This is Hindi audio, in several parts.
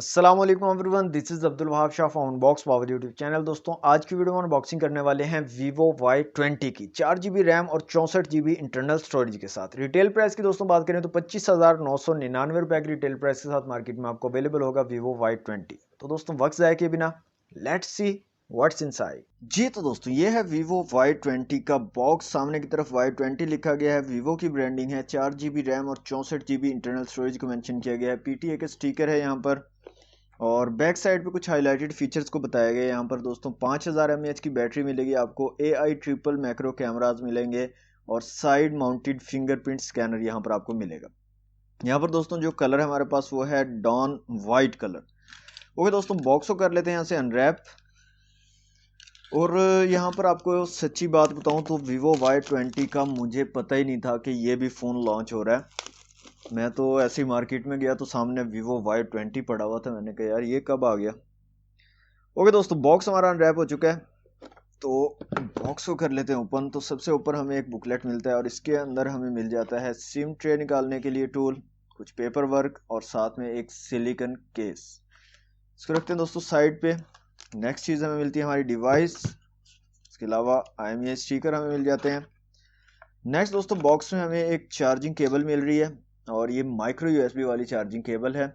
अस्सलाम वालेकुम everyone, this is Abdul Wahab Shah from unbox power YouTube channel. दोस्तों आज की वीडियो में अनबॉक्सिंग करने वाले हैं Vivo Y20 की 4 GB रैम और 64 GB इंटरनल स्टोरेज के साथ। रिटेल प्राइस की दोस्तों बात करें तो 25,999 रुपये की रिटेल प्राइस के साथ मार्केट में आपको अवेलेबल होगा Vivo Y20। तो दोस्तों वक्त ज़ाया किए बिना लेट्स सी व्हाट्स इनसाइड। जी तो दोस्तों ये है Vivo Y20 का बॉक्स। सामने की तरफ Y20 लिखा गया है, Vivo की ब्रांडिंग है, 4 GB रैम और 64 GB इंटरनल स्टोरेज को मेंशन किया गया है। PTA का स्टिकर है यहाँ पर और बैक साइड पे कुछ हाईलाइटेड फीचर्स को बताया गया है। यहाँ पर दोस्तों 5000 mAh की बैटरी मिलेगी आपको, AI ट्रिपल मैक्रो कैमराज मिलेंगे और साइड माउंटेड फिंगरप्रिंट स्कैनर यहाँ पर आपको मिलेगा। यहाँ पर दोस्तों जो कलर है हमारे पास वो है डॉन वाइट कलर। ओके दोस्तों बॉक्स को कर लेते हैं यहाँ से अनरैप। और यहाँ पर आपको सच्ची बात बताऊँ तो Vivo Y20 का मुझे पता ही नहीं था कि ये भी फ़ोन लॉन्च हो रहा है। मैं तो ऐसी मार्केट में गया तो सामने Vivo Y20 पड़ा हुआ था, मैंने कहा यार ये कब आ गया। ओके दोस्तों बॉक्स हमारा अनरैप हो चुका है, तो बॉक्स को कर लेते हैं ओपन। तो सबसे ऊपर हमें एक बुकलेट मिलता है और इसके अंदर हमें मिल जाता है सिम ट्रे निकालने के लिए टूल, कुछ पेपर वर्क और साथ में एक सिलिकॉन केस। इसको रखते हैं दोस्तों साइड पे। नेक्स्ट चीज़ हमें मिलती है हमारी डिवाइस, इसके अलावा IMEI स्टिकर हमें मिल जाते हैं। नेक्स्ट दोस्तों बॉक्स में हमें एक चार्जिंग केबल मिल रही है और ये माइक्रो USB वाली चार्जिंग केबल है।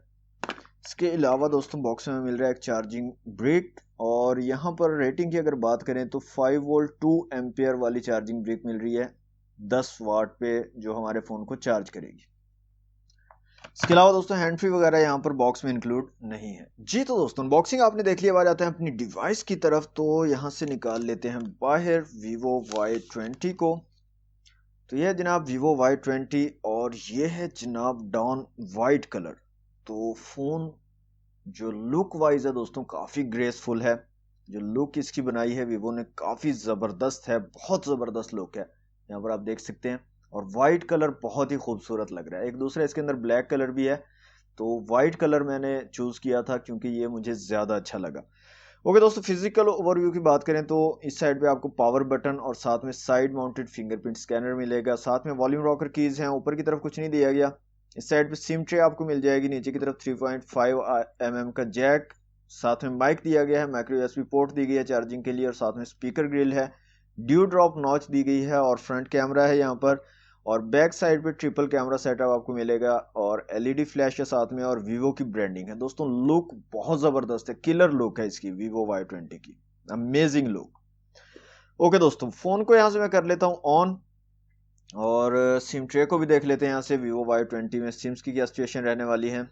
इसके अलावा दोस्तों बॉक्स में मिल रहा है एक चार्जिंग ब्रिक और यहाँ पर रेटिंग की अगर बात करें तो 5 वोल्ट 2 एम्पियर वाली चार्जिंग ब्रिक मिल रही है 10 वाट पे, जो हमारे फ़ोन को चार्ज करेगी। इसके अलावा दोस्तों हैंड फ्री वगैरह यहाँ पर बॉक्स में इंक्लूड नहीं है। जी तो दोस्तों अनबॉक्सिंग आपने देख लिया, आवाज आते हैं अपनी डिवाइस की तरफ। तो यहाँ से निकाल लेते हैं बाहर Vivo Y20 को। तो यह है जनाब Vivo Y20 और ये है जनाब डॉन वाइट कलर। तो फ़ोन जो लुक वाइज है दोस्तों काफ़ी ग्रेसफुल है। जो लुक इसकी बनाई है Vivo ने काफ़ी ज़बरदस्त है, बहुत ज़बरदस्त लुक है, यहाँ पर आप देख सकते हैं। और वाइट कलर बहुत ही खूबसूरत लग रहा है। एक दूसरा इसके अंदर ब्लैक कलर भी है, तो वाइट कलर मैंने चूज़ किया था क्योंकि ये मुझे ज़्यादा अच्छा लगा। ओके दोस्तों फिजिकल ओवरव्यू की बात करें तो इस साइड पे आपको पावर बटन और साथ में साइड माउंटेड फिंगरप्रिंट स्कैनर मिलेगा, साथ में वॉल्यूम रॉकर कीज हैं। ऊपर की तरफ कुछ नहीं दिया गया। इस साइड पे सिम ट्रे आपको मिल जाएगी, नीचे की तरफ 3.5 mm का जैक, साथ में माइक दिया गया है, माइक्रो USB पोर्ट दी गई है चार्जिंग के लिए और साथ में स्पीकर ग्रिल है, ड्यू ड्रॉप नॉच दी गई है और फ्रंट कैमरा है यहाँ पर। और बैक साइड पे ट्रिपल कैमरा सेटअप आपको मिलेगा और LED फ्लैश है साथ में और Vivo की ब्रांडिंग है। दोस्तों लुक बहुत जबरदस्त है, किलर लुक है इसकी Vivo Y20 की, अमेजिंग लुक। ओके दोस्तों फोन को यहाँ से मैं कर लेता हूँ ऑन और सिम ट्रे को भी देख लेते हैं यहाँ से Vivo Y20 में सिम्स की क्या सिचुएशन रहने वाली है।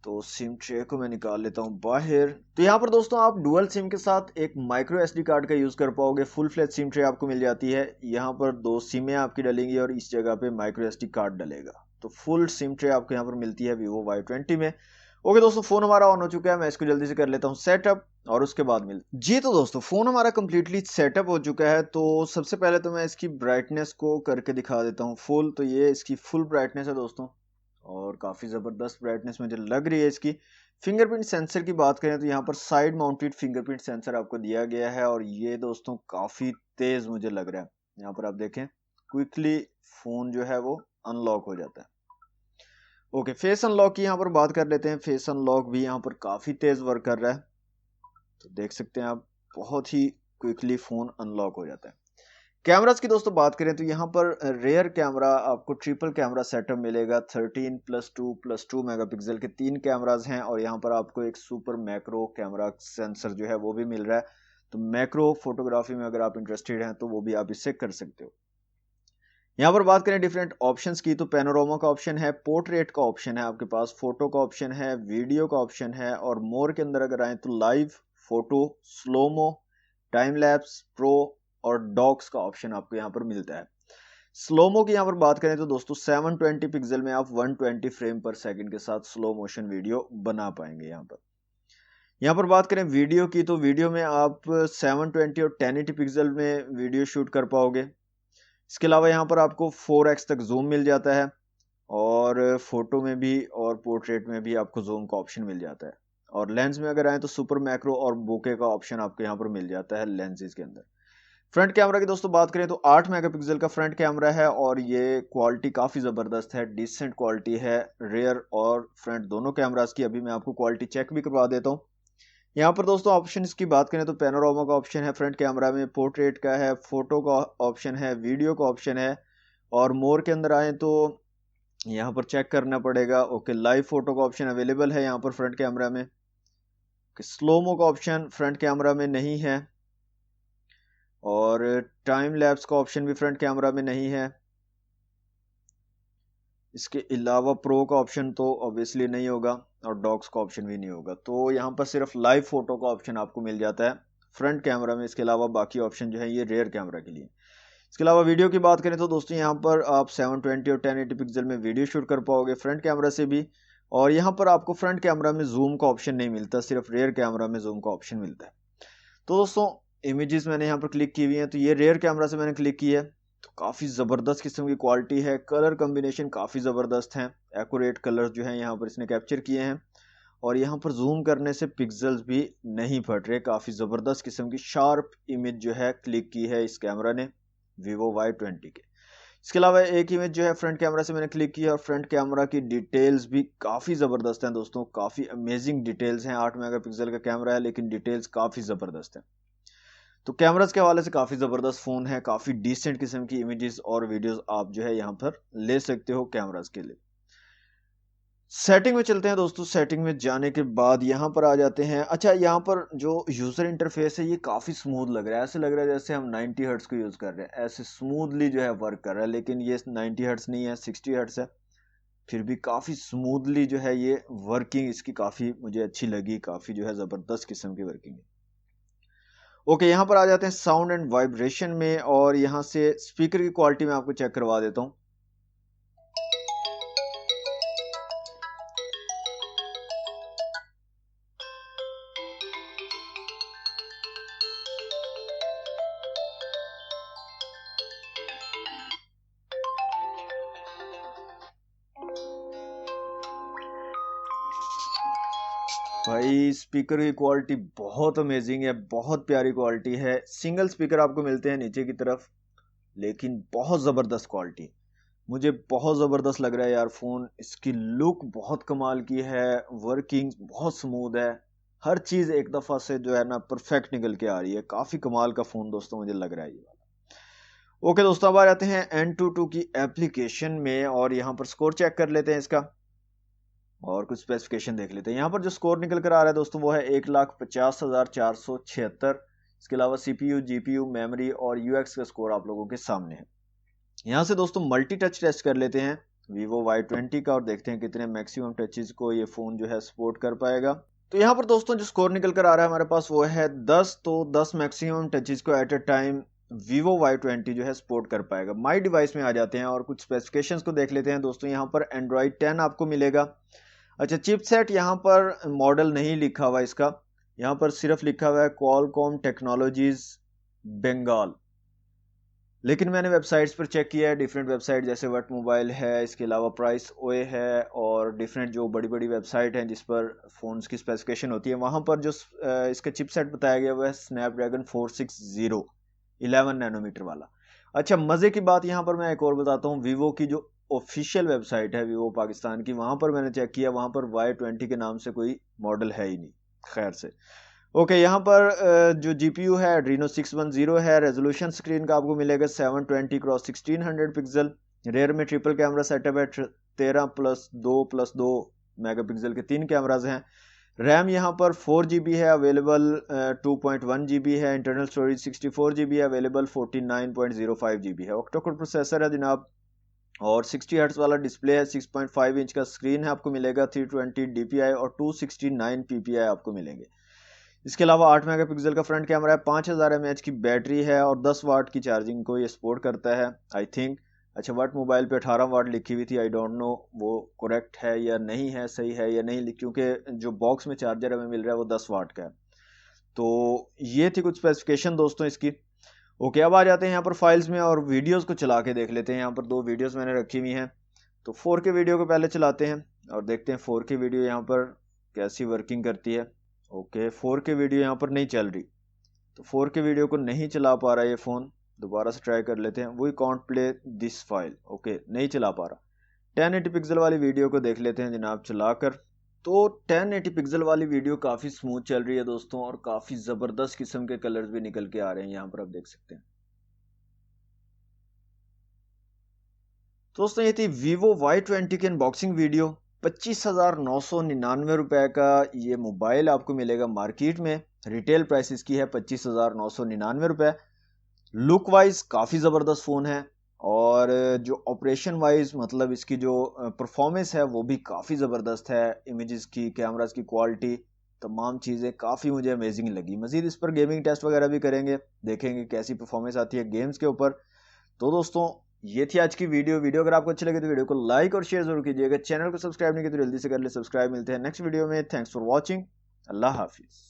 तो सिम ट्रे को मैं निकाल लेता हूँ बाहर। तो यहाँ पर दोस्तों आप डुअल सिम के साथ एक माइक्रो SD कार्ड का यूज कर पाओगे। फुल फ्लैश सिम ट्रे आपको मिल जाती है, यहाँ पर 2 सिमें आपकी डलेंगी और इस जगह पे माइक्रो SD कार्ड डलेगा। तो फुल सिम ट्रे आपको यहाँ पर मिलती है Vivo Y20 में। ओके दोस्तों फोन हमारा ऑन हो चुका है, मैं इसको जल्दी से कर लेता हूँ सेटअप और उसके बाद मिल जी। तो दोस्तों फोन हमारा कंप्लीटली सेटअप हो चुका है। तो सबसे पहले तो मैं इसकी ब्राइटनेस को करके दिखा देता हूँ फुल। तो ये इसकी फुल ब्राइटनेस है दोस्तों और काफ़ी ज़बरदस्त ब्राइटनेस मुझे लग रही है इसकी। फिंगरप्रिंट सेंसर की बात करें तो यहाँ पर साइड माउंटेड फिंगरप्रिंट सेंसर आपको दिया गया है और ये दोस्तों काफ़ी तेज़ मुझे लग रहा है। यहाँ पर आप देखें क्विकली फ़ोन जो है वो अनलॉक हो जाता है। ओके फेस अनलॉक की यहाँ पर बात कर लेते हैं। फेस अनलॉक भी यहाँ पर काफ़ी तेज़ वर्क कर रहा है, तो देख सकते हैं आप बहुत ही क्विकली फ़ोन अनलॉक हो जाता है। कैमरास की दोस्तों बात करें तो यहाँ पर रेयर कैमरा आपको ट्रिपल कैमरा सेटअप मिलेगा। 13+2+2 मेगापिक्सल के 3 कैमराज हैं और यहाँ पर आपको एक सुपर मैक्रो कैमरा सेंसर जो है वो भी मिल रहा है। तो मैक्रो फोटोग्राफी में अगर आप इंटरेस्टेड हैं तो वो भी आप इससे कर सकते हो। यहाँ पर बात करें डिफरेंट ऑप्शंस की तो पैनोरामा का ऑप्शन है, पोर्ट्रेट का ऑप्शन है आपके पास, फोटो का ऑप्शन है, वीडियो का ऑप्शन है और मोर के अंदर अगर आए तो live photo, slomo, time lapse, pro और डॉक्स का ऑप्शन आपको यहाँ पर मिलता है। स्लोमो की यहाँ पर बात करें तो दोस्तों 720 पिक्सल में आप 120 फ्रेम पर सेकंड के साथ स्लो मोशन वीडियो बना पाएंगे। यहाँ पर बात करें वीडियो की तो वीडियो में आप 720 और 1080 पिक्सल में वीडियो शूट कर पाओगे। इसके अलावा यहाँ पर आपको 4x तक जूम मिल जाता है और फोटो में भी और पोर्ट्रेट में भी आपको जूम का ऑप्शन मिल जाता है। और लेंस में अगर आए तो सुपर मैक्रो और बोके का ऑप्शन आपको यहाँ पर मिल जाता है लेंसेज के अंदर। फ्रंट कैमरा की दोस्तों बात करें तो 8 मेगापिक्सल का फ्रंट कैमरा है और ये क्वालिटी काफ़ी ज़बरदस्त है, डिसेंट क्वालिटी है रेयर और फ्रंट दोनों कैमरास की। अभी मैं आपको क्वालिटी चेक भी करवा देता हूँ। यहाँ पर दोस्तों ऑप्शन की बात करें तो पैनोरामा का ऑप्शन है फ्रंट कैमरा में, पोर्ट्रेट का है, फोटो का ऑप्शन है, वीडियो का ऑप्शन है और मोर के अंदर आए तो यहाँ पर चेक करना पड़ेगा। ओके, लाइव फोटो का ऑप्शन अवेलेबल है यहाँ पर फ्रंट कैमरा में। स्लोमो का ऑप्शन फ्रंट कैमरा में नहीं है और टाइम लैप्स का ऑप्शन भी फ्रंट कैमरा में नहीं है। इसके अलावा प्रो का ऑप्शन तो ऑब्वियसली नहीं होगा और डॉग्स का ऑप्शन भी नहीं होगा। तो यहाँ पर सिर्फ लाइव फोटो का ऑप्शन आपको मिल जाता है फ्रंट कैमरा में। इसके अलावा बाकी ऑप्शन जो है ये रेयर कैमरा के लिए। इसके अलावा वीडियो की बात करें तो दोस्तों यहाँ पर आप 720 और 1080 पिक्सल में वीडियो शूट कर पाओगे फ्रंट कैमरा से भी। और यहाँ पर आपको फ्रंट कैमरा में जूम का ऑप्शन नहीं मिलता, सिर्फ रेयर कैमरा में जूम का ऑप्शन मिलता है। तो दोस्तों इमेजेस मैंने यहाँ पर क्लिक की हुई हैं, तो ये रेयर कैमरा से मैंने क्लिक की है। तो काफ़ी ज़बरदस्त किस्म की क्वालिटी है, कलर कम्बिनेशन काफ़ी ज़बरदस्त हैं, एक्यूरेट कलर जो हैं यहाँ पर इसने कैप्चर किए हैं और यहाँ पर जूम करने से पिक्सल्स भी नहीं फट रहे। काफ़ी ज़बरदस्त किस्म की शार्प इमेज जो है क्लिक की है इस कैमरा ने Vivo Y20 के। इसके अलावा एक इमेज जो है फ्रंट कैमरा से मैंने क्लिक की है और फ्रंट कैमरा की डिटेल्स भी काफ़ी ज़बरदस्त हैं दोस्तों, काफ़ी अमेजिंग डिटेल्स हैं। 8 मेगापिक्सल का कैमरा है लेकिन डिटेल्स काफ़ी ज़बरदस्त हैं। तो कैमरास के हवाले से काफ़ी ज़बरदस्त फ़ोन है, काफ़ी डिसेंट किस्म की इमेजेस और वीडियोस आप जो है यहाँ पर ले सकते हो कैमरास के लिए। सेटिंग में चलते हैं दोस्तों। सेटिंग में जाने के बाद यहाँ पर आ जाते हैं। अच्छा, यहाँ पर जो यूज़र इंटरफेस है ये काफ़ी स्मूथ लग रहा है, ऐसे लग रहा है जैसे हम 90 हर्ट्स को यूज़ कर रहे हैं, ऐसे स्मूथली जो है वर्क कर रहा है। लेकिन ये 90 हर्ट्स नहीं है, 60 हर्ट्स है, फिर भी काफ़ी स्मूथली जो है ये वर्किंग इसकी काफ़ी मुझे अच्छी लगी, काफ़ी जो है ज़बरदस्त किस्म की वर्किंग है। ओके, यहाँ पर आ जाते हैं साउंड एंड वाइब्रेशन में और यहाँ से स्पीकर की क्वालिटी में आपको चेक करवा देता हूँ। भाई स्पीकर की क्वालिटी बहुत अमेजिंग है, बहुत प्यारी क्वालिटी है। सिंगल स्पीकर आपको मिलते हैं नीचे की तरफ, लेकिन बहुत ज़बरदस्त क्वालिटी, मुझे बहुत ज़बरदस्त लग रहा है यार फ़ोन। इसकी लुक बहुत कमाल की है, वर्किंग बहुत स्मूथ है, हर चीज़ एक दफ़ा से जो है ना परफेक्ट निकल के आ रही है। काफ़ी कमाल का फ़ोन दोस्तों मुझे लग रहा है ये वाला। ओके दोस्तों, अब आ जाते हैं Antutu की एप्लीकेशन में और यहाँ पर स्कोर चेक कर लेते हैं इसका और कुछ स्पेसिफिकेशन देख लेते हैं। यहाँ पर जो स्कोर निकल कर आ रहा है दोस्तों वो है 1,50,476। इसके अलावा CPU, GPU, मेमोरी और UX का स्कोर आप लोगों के सामने है। यहाँ से दोस्तों मल्टी टच टेस्ट कर लेते हैं Vivo Y20 का और देखते हैं कितने मैक्सिमम टचेज को ये फ़ोन जो है सपोर्ट कर पाएगा। तो यहाँ पर दोस्तों जो स्कोर निकल कर आ रहा है हमारे पास वो है 10, तो 10 मैक्सिमम टचेज को at a time Vivo Y20 जो है सपोर्ट कर पाएगा। माई डिवाइस में आ जाते हैं और कुछ स्पेसिफिकेशंस को देख लेते हैं दोस्तों। यहाँ पर Android 10 आपको मिलेगा। अच्छा, चिपसेट यहाँ पर मॉडल नहीं लिखा हुआ इसका, यहाँ पर सिर्फ लिखा हुआ है क्वालकॉम टेक्नोलॉजीज बंगाल। लेकिन मैंने वेबसाइट्स पर चेक किया है, डिफरेंट वेबसाइट जैसे वट मोबाइल है, इसके अलावा प्राइस ओए है और डिफरेंट जो बड़ी बड़ी वेबसाइट हैं जिस पर फ़ोन्स की स्पेसिफिकेशन होती है, वहाँ पर जो इसका चिपसेट बताया गया वो है स्नैपड्रैगन 460 11 नैनोमीटर वाला। अच्छा, मज़े की बात यहाँ पर मैं एक और बताता हूँ, वीवो की जो ऑफिशियल वेबसाइट है वीवो पाकिस्तान की, वहाँ पर मैंने चेक किया, वहाँ पर Y20 के नाम से कोई मॉडल है ही नहीं। खैर से ओके, यहाँ पर जो GPU है Adreno 610 है। रेजोल्यूशन स्क्रीन का आपको मिलेगा 720x1600 पिक्सल। रेयर में ट्रिपल कैमरा सेटअप है, 13+2+2 मेगापिक्सल के 3 कैमराज हैं। रैम यहाँ पर 4GB है अवेलेबल, 2.1GB है। इंटरनल स्टोरेज 64GB है अवेलेबल, 49.05GB है। ऑक्टा-कोर प्रोसेसर है जनाब और 60 हर्ट्ज वाला डिस्प्ले है। 6.5 इंच का स्क्रीन है आपको मिलेगा। 320 DPI और 269 PPI आपको मिलेंगे। इसके अलावा 8 मेगापिक्सल का फ्रंट कैमरा है, 5000 mAh की बैटरी है और 10 वाट की चार्जिंग को ये सपोर्ट करता है आई थिंक। अच्छा, वट मोबाइल पे 18 वाट लिखी हुई थी, आई डोंट नो वो करेक्ट है या नहीं है, सही है या नहीं, क्योंकि जो बॉक्स में चार्जर हमें मिल रहा है वो 10 वाट का है। तो ये थी कुछ स्पेसिफिकेशन दोस्तों इसकी। ओके, अब आ जाते हैं यहाँ पर फाइल्स में और वीडियोज़ को चला के देख लेते हैं। यहाँ पर 2 वीडियोज़ मैंने रखी हुई हैं, तो 4K वीडियो को पहले चलाते हैं और देखते हैं 4K वीडियो यहाँ पर कैसी वर्किंग करती है। ओके, 4K वीडियो यहाँ पर नहीं चल रही, तो 4K वीडियो को नहीं चला पा रहा ये फ़ोन, दोबारा से ट्राई कर लेते हैं। We can't play this file, okay नहीं चला पा रहा। 1080 पिक्सल वाली वीडियो को देख लेते हैं जनाब चलाकर। तो 1080 पिक्सल वाली वीडियो काफ़ी स्मूथ चल रही है दोस्तों, और काफ़ी ज़बरदस्त किस्म के कलर्स भी निकल के आ रहे हैं, यहाँ पर आप देख सकते हैं। दोस्तों ये थी Vivo Y20 की अनबॉक्सिंग वीडियो। 25,999 रुपए का ये मोबाइल आपको मिलेगा मार्केट में। रिटेल प्राइस इसकी है 25,999 रुपए। लुक वाइज काफ़ी ज़बरदस्त फ़ोन है, और जो ऑपरेशन वाइज मतलब इसकी जो परफॉर्मेंस है वो भी काफ़ी ज़बरदस्त है। इमेजेस की, कैमरास की क्वालिटी, तमाम चीज़ें काफ़ी मुझे अमेजिंग लगी। मज़ीद इस पर गेमिंग टेस्ट वगैरह भी करेंगे, देखेंगे कैसी परफॉर्मेंस आती है गेम्स के ऊपर। तो दोस्तों ये थी आज की वीडियो अगर आपको अच्छी लगे तो वीडियो को लाइक और शेयर जरूर कीजिएगा। चैनल को सब्सक्राइब नहीं किया तो जल्दी से कर ले सब्सक्राइब। मिलते हैं नेक्स्ट वीडियो में। Thanks for watching. अल्लाह हाफिज़।